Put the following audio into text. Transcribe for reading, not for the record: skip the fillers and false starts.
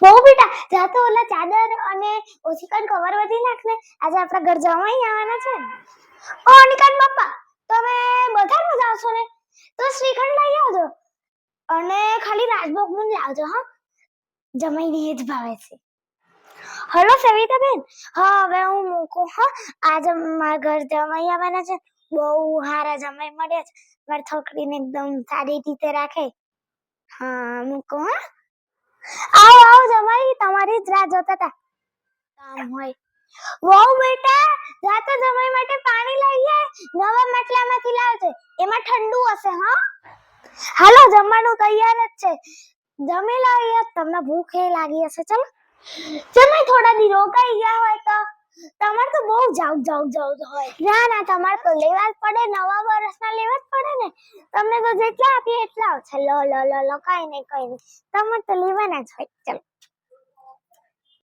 બહુ બેટા જા તો ઓલા ચાદર અને ઓછીકન કવર વધી નાખ ને આજે આપણા ઘર જમાઈ આવવાના છે ઓ નિકાન બાપા તમે બધામાં જાવશો ને તો શ્રીખંડ લઈ આવજો અને ખાલી રાજભોગ નું લાવજો હા જમાઈને જ ભાવે છે હલો સવિતા બેન હા હવે હું મૂકું હા આજે મારા ઘર જમાઈ આવવાના છે બહુ હારા જમાઈ મળ્યા છે મારી છોકરીને એકદમ સારી રીતે રાખે હા મૂકું હા આવો આવો જમાઈ તમારી જ રાહ જોતા હતા કામ હોય વહુ બેટા જાતો જમાઈ માટે પાણી લઈ આય નવા માટલામાંથી લાવજે એમાં ઠંડુ હશે હા હાલો જમવાનું તૈયાર જ છે જમી લાવીએ તમને ભૂખ લાગી હશે ચલો જમાઈ થોડા દી રોકાઈ ગયા હોય તો તમાર તો બહુ જાવ હોય ના તમાર તો લેવા જ પડે નવા વર્ષના લેવા જ પડે ને તમને તો જેટલા આપીએ એટલા ઓછા લો કાઈ નહીં તમાર તો લેવાના જ હોય